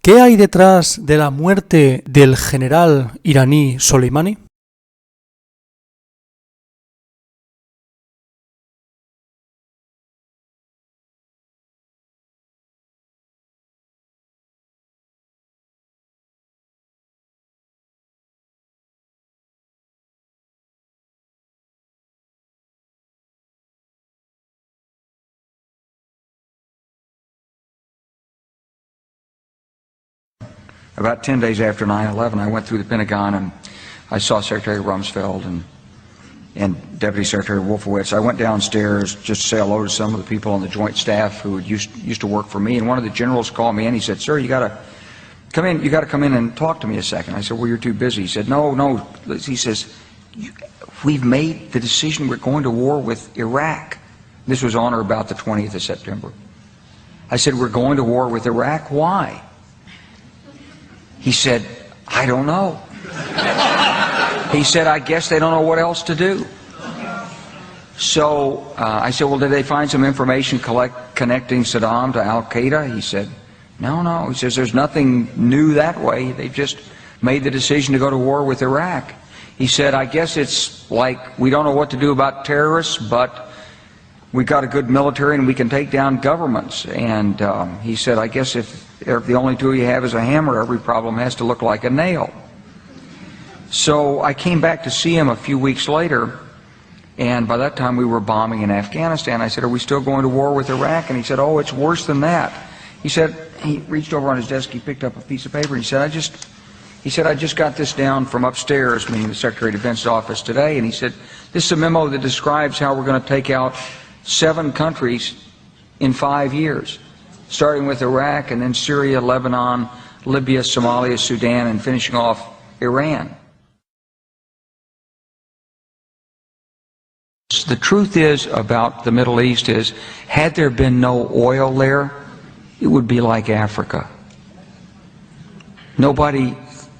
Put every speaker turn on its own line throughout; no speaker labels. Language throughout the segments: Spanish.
¿Qué hay detrás de la muerte del general iraní Soleimani?
About 10 days after 9/11, I went through the Pentagon and I saw Secretary Rumsfeld and Deputy Secretary Wolfowitz. I went downstairs just to say hello to some of the people on the Joint Staff who used to work for me, and one of the generals called me in. He said, "Sir, you got to come in. You got to come in and talk to me a second." I said, "Well, you're too busy." He said, "No." He says, "We've made the decision. We're going to war with Iraq." This was on or about the 20th of September. I said, "We're going to war with Iraq. Why?" He said, "I don't know." He said, "I guess they don't know what else to do." So I said, "Well, did they find some information connecting Saddam to Al-Qaeda?" He said, No. He says, "There's nothing new that way. They've just made the decision to go to war with Iraq." He said, "I guess it's like we don't know what to do about terrorists, but we got a good military and we can take down governments." And he said, "I guess if the only tool you have is a hammer, every problem has to look like a nail." So I came back to see him a few weeks later, and by that time we were bombing in Afghanistan. I said, "Are we still going to war with Iraq?" And he said, "Oh, it's worse than that." He said, he reached over on his desk, he picked up a piece of paper, and he said, I just got this down from upstairs, meaning the Secretary of Defense's office today, and he said, "This is a memo that describes how we're going to take out 7 countries in 5 years, starting with Iraq and then Syria, Lebanon, Libya, Somalia, Sudan, and finishing off Iran." The truth is about the Middle East is, had there been no oil there, it would be like Africa. Nobody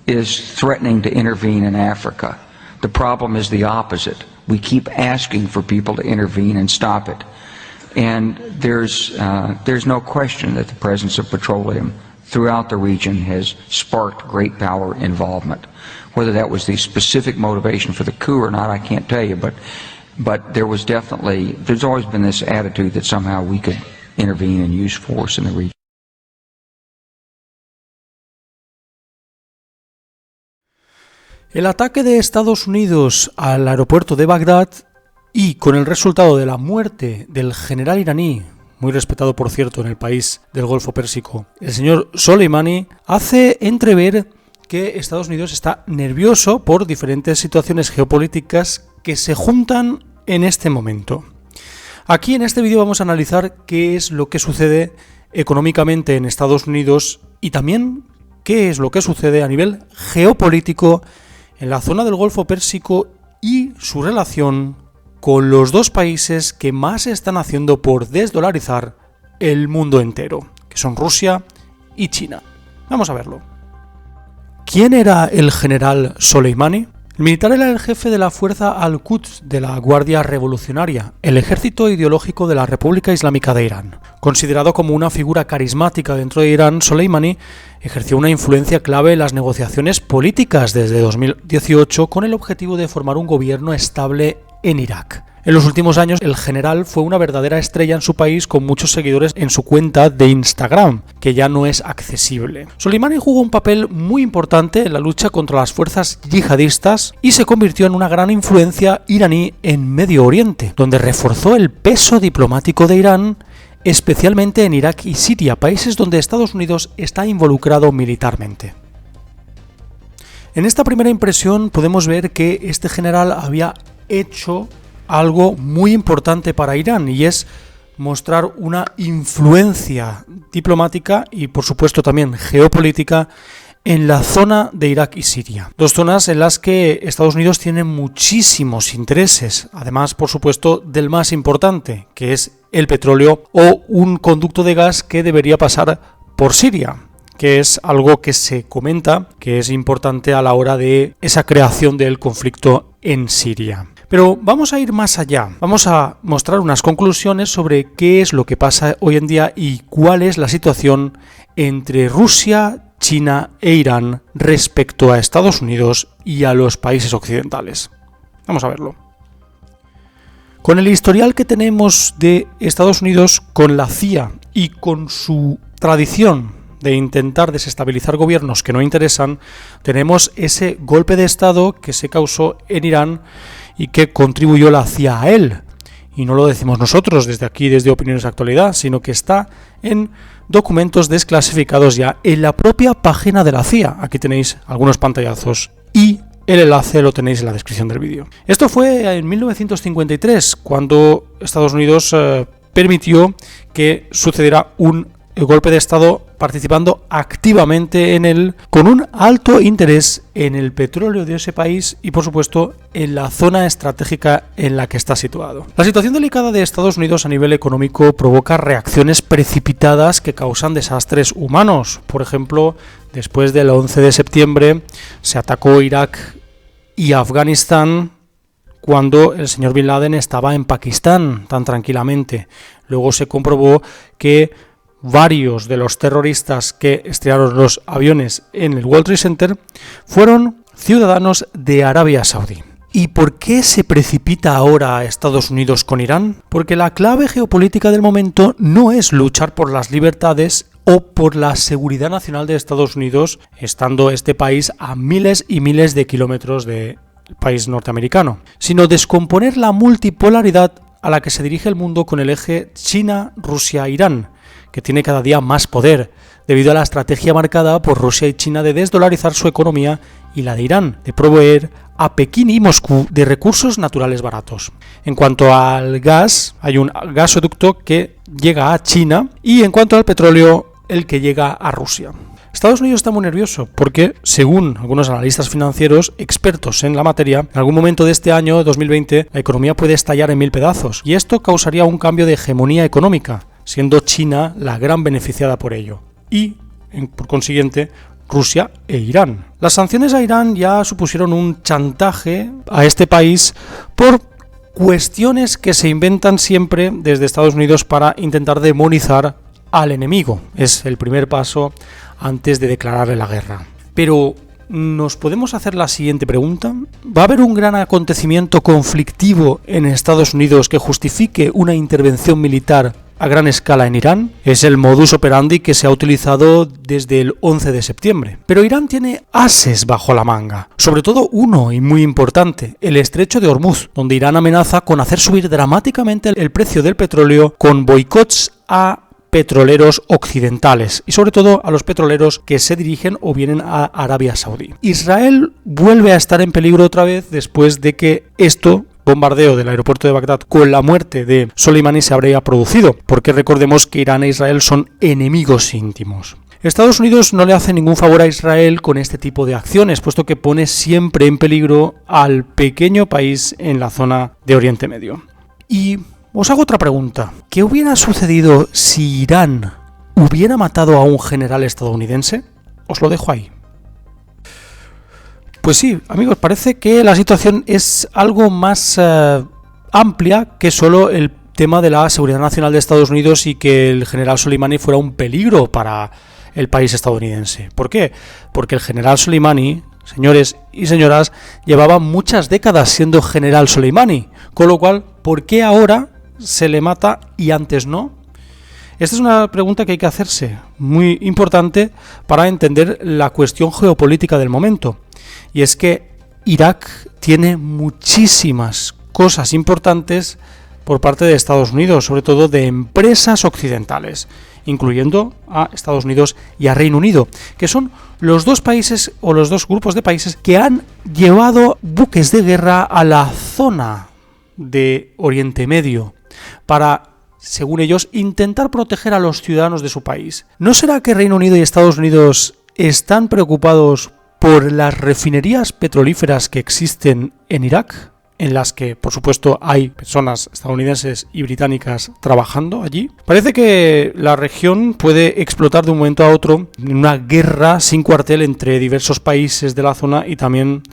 is threatening to intervene in Africa. The problem is the opposite. We keep asking for people to intervene and stop it. And there's no question that the presence of petroleum throughout the region has sparked great power involvement. Whether that was the specific motivation for the coup or not, I can't tell you, but there's always been this attitude that somehow we could intervene and use force in the region.
El ataque de Estados Unidos al aeropuerto de Bagdad y con el resultado de la muerte del general iraní, muy respetado por cierto en el país del Golfo Pérsico, el señor Soleimani, hace entrever que Estados Unidos está nervioso por diferentes situaciones geopolíticas que se juntan en este momento. Aquí en este vídeo vamos a analizar qué es lo que sucede económicamente en Estados Unidos y también qué es lo que sucede a nivel geopolítico en la zona del Golfo Pérsico y su relación con los dos países que más están haciendo por desdolarizar el mundo entero, que son Rusia y China. Vamos a verlo. ¿Quién era el general Soleimani? El militar era el jefe de la fuerza Al-Quds de la Guardia Revolucionaria, el ejército ideológico de la República Islámica de Irán. Considerado como una figura carismática dentro de Irán, Soleimani ejerció una influencia clave en las negociaciones políticas desde 2018 con el objetivo de formar un gobierno estable en Irak. En los últimos años, el general fue una verdadera estrella en su país con muchos seguidores en su cuenta de Instagram, que ya no es accesible. Soleimani jugó un papel muy importante en la lucha contra las fuerzas yihadistas y se convirtió en una gran influencia iraní en Medio Oriente, donde reforzó el peso diplomático de Irán, especialmente en Irak y Siria, países donde Estados Unidos está involucrado militarmente. En esta primera impresión podemos ver que este general había hecho algo muy importante para Irán, y es mostrar una influencia diplomática y por supuesto también geopolítica en la zona de Irak y Siria. Dos zonas en las que Estados Unidos tiene muchísimos intereses, además por supuesto del más importante, que es el petróleo o un conducto de gas que debería pasar por Siria, que es algo que se comenta que es importante a la hora de esa creación del conflicto en Siria. Pero vamos a ir más allá, vamos a mostrar unas conclusiones sobre qué es lo que pasa hoy en día y cuál es la situación entre Rusia, China e Irán respecto a Estados Unidos y a los países occidentales. Vamos a verlo. Con el historial que tenemos de Estados Unidos con la CIA y con su tradición de intentar desestabilizar gobiernos que no interesan, tenemos ese golpe de Estado que se causó en Irán y que contribuyó la CIA a él. Y no lo decimos nosotros desde aquí, desde Opiniones de Actualidad, sino que está en documentos desclasificados ya en la propia página de la CIA. Aquí tenéis algunos pantallazos y el enlace lo tenéis en la descripción del vídeo. Esto fue en 1953, cuando Estados Unidos permitió que sucediera un golpe de Estado, participando activamente en él, con un alto interés en el petróleo de ese país y, por supuesto, en la zona estratégica en la que está situado. La situación delicada de Estados Unidos a nivel económico provoca reacciones precipitadas que causan desastres humanos. Por ejemplo, después del 11 de septiembre se atacó Irak y Afganistán cuando el señor Bin Laden estaba en Pakistán tan tranquilamente. Luego se comprobó que varios de los terroristas que estrellaron los aviones en el World Trade Center fueron ciudadanos de Arabia Saudí. ¿Y por qué se precipita ahora a Estados Unidos con Irán? Porque la clave geopolítica del momento no es luchar por las libertades o por la seguridad nacional de Estados Unidos, estando este país a miles y miles de kilómetros del país norteamericano, sino descomponer la multipolaridad a la que se dirige el mundo con el eje China-Rusia-Irán, que tiene cada día más poder, debido a la estrategia marcada por Rusia y China de desdolarizar su economía y la de Irán, de proveer a Pekín y Moscú de recursos naturales baratos. En cuanto al gas, hay un gasoducto que llega a China y en cuanto al petróleo, el que llega a Rusia. Estados Unidos está muy nervioso porque, según algunos analistas financieros expertos en la materia, en algún momento de este año, 2020, la economía puede estallar en 1000 pedazos y esto causaría un cambio de hegemonía económica, siendo China la gran beneficiada por ello y, por consiguiente, Rusia e Irán. Las sanciones a Irán ya supusieron un chantaje a este país por cuestiones que se inventan siempre desde Estados Unidos para intentar demonizar al enemigo. Es el primer paso antes de declararle la guerra. Pero ¿nos podemos hacer la siguiente pregunta? ¿Va a haber un gran acontecimiento conflictivo en Estados Unidos que justifique una intervención militar a gran escala en Irán? Es el modus operandi que se ha utilizado desde el 11 de septiembre. Pero Irán tiene ases bajo la manga, sobre todo uno y muy importante, el estrecho de Hormuz, donde Irán amenaza con hacer subir dramáticamente el precio del petróleo con boicots a petroleros occidentales y sobre todo a los petroleros que se dirigen o vienen a Arabia Saudí. Israel vuelve a estar en peligro otra vez después de que bombardeo del aeropuerto de Bagdad con la muerte de Soleimani se habría producido, porque recordemos que Irán e Israel son enemigos íntimos. Estados Unidos no le hace ningún favor a Israel con este tipo de acciones, puesto que pone siempre en peligro al pequeño país en la zona de Oriente Medio. Y os hago otra pregunta. ¿Qué hubiera sucedido si Irán hubiera matado a un general estadounidense? Os lo dejo ahí. Pues sí, amigos, parece que la situación es algo más amplia que solo el tema de la seguridad nacional de Estados Unidos y que el general Soleimani fuera un peligro para el país estadounidense. ¿Por qué? Porque el general Soleimani, señores y señoras, llevaba muchas décadas siendo general Soleimani, con lo cual, ¿por qué ahora se le mata y antes no? Esta es una pregunta que hay que hacerse, muy importante para entender la cuestión geopolítica del momento. Y es que Irak tiene muchísimas cosas importantes por parte de Estados Unidos, sobre todo de empresas occidentales, incluyendo a Estados Unidos y a Reino Unido, que son los dos países o los dos grupos de países que han llevado buques de guerra a la zona de Oriente Medio para, según ellos, intentar proteger a los ciudadanos de su país. ¿No será que Reino Unido y Estados Unidos están preocupados por las refinerías petrolíferas que existen en Irak, en las que, por supuesto, hay personas estadounidenses y británicas trabajando allí? Parece que la región puede explotar de un momento a otro en una guerra sin cuartel entre diversos países de la zona y también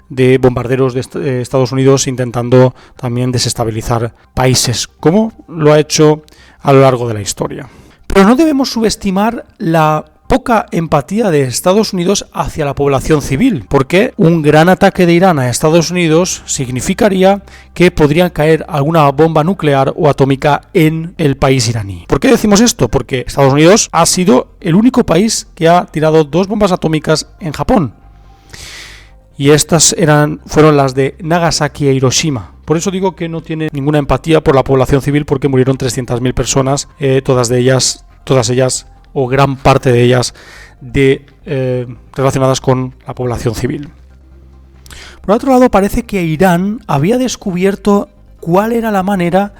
de bombarderos de Estados Unidos intentando también desestabilizar países, como lo ha hecho a lo largo de la historia. Pero no debemos subestimar la poca empatía de Estados Unidos hacia la población civil, porque un gran ataque de Irán a Estados Unidos significaría que podría caer alguna bomba nuclear o atómica en el país iraní. ¿Por qué decimos esto? Porque Estados Unidos ha sido el único país que ha tirado 2 bombas atómicas en Japón. Y estas fueron las de Nagasaki e Hiroshima. Por eso digo que no tiene ninguna empatía por la población civil, porque murieron 300.000 personas, todas ellas o gran parte de ellas relacionadas con la población civil. Por otro lado, parece que Irán había descubierto cuál era la manera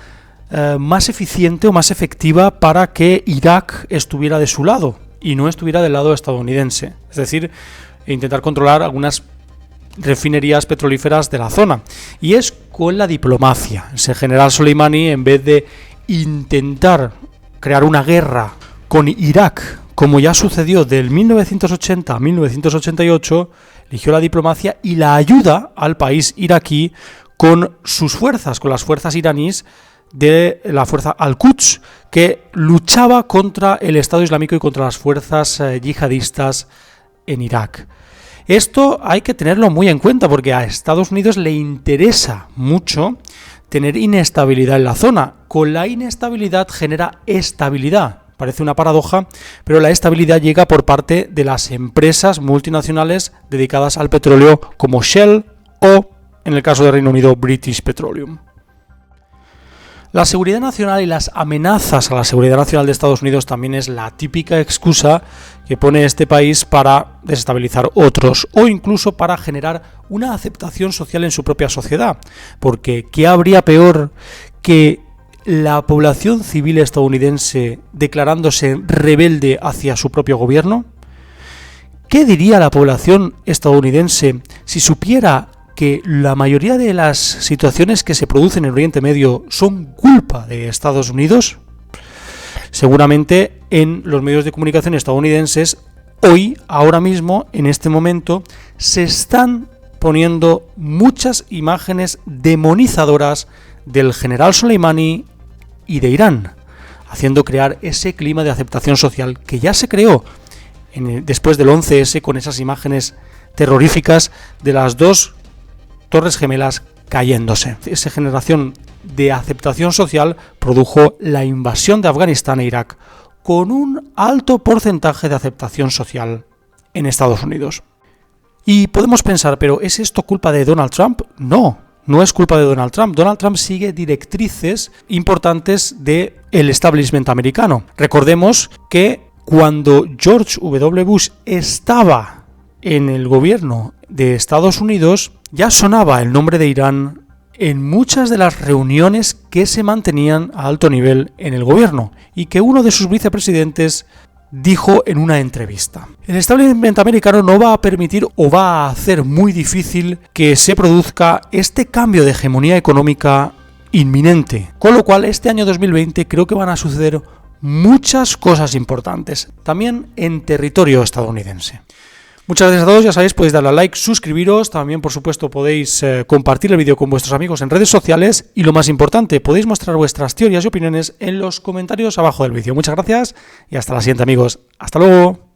más eficiente o más efectiva para que Irak estuviera de su lado y no estuviera del lado estadounidense. Es decir, intentar controlar algunas refinerías petrolíferas de la zona. Y es con la diplomacia. Ese general Soleimani, en vez de intentar crear una guerra con Irak, como ya sucedió del 1980 a 1988, eligió la diplomacia y la ayuda al país iraquí con sus fuerzas, con las fuerzas iraníes de la fuerza Al-Quds, que luchaba contra el Estado Islámico y contra las fuerzas yihadistas en Irak. Esto hay que tenerlo muy en cuenta, porque a Estados Unidos le interesa mucho tener inestabilidad en la zona. Con la inestabilidad genera estabilidad. Parece una paradoja, pero la estabilidad llega por parte de las empresas multinacionales dedicadas al petróleo como Shell o, en el caso de Reino Unido, British Petroleum. La seguridad nacional y las amenazas a la seguridad nacional de Estados Unidos también es la típica excusa que pone este país para desestabilizar otros o incluso para generar una aceptación social en su propia sociedad. Porque ¿qué habría peor que la población civil estadounidense declarándose rebelde hacia su propio gobierno? ¿Qué diría la población estadounidense si supiera que la mayoría de las situaciones que se producen en Oriente Medio son culpa de Estados Unidos? Seguramente en los medios de comunicación estadounidenses hoy, ahora mismo, en este momento, se están poniendo muchas imágenes demonizadoras del general Soleimani y de Irán, haciendo crear ese clima de aceptación social que ya se creó después del 11S con esas imágenes terroríficas de las 2 Torres Gemelas cayéndose. Esa generación de aceptación social produjo la invasión de Afganistán e Irak, con un alto porcentaje de aceptación social en Estados Unidos. Y podemos pensar, ¿pero es esto culpa de Donald Trump? No, no es culpa de Donald Trump. Donald Trump sigue directrices importantes del establishment americano. Recordemos que cuando George W. Bush estaba en el gobierno de Estados Unidos, ya sonaba el nombre de Irán en muchas de las reuniones que se mantenían a alto nivel en el gobierno y que uno de sus vicepresidentes dijo en una entrevista: el establishment americano no va a permitir o va a hacer muy difícil que se produzca este cambio de hegemonía económica inminente, con lo cual este año 2020 creo que van a suceder muchas cosas importantes, también en territorio estadounidense. Muchas gracias a todos, ya sabéis, podéis darle a like, suscribiros, también por supuesto podéis compartir el vídeo con vuestros amigos en redes sociales y lo más importante, podéis mostrar vuestras teorías y opiniones en los comentarios abajo del vídeo. Muchas gracias y hasta la siguiente, amigos. Hasta luego.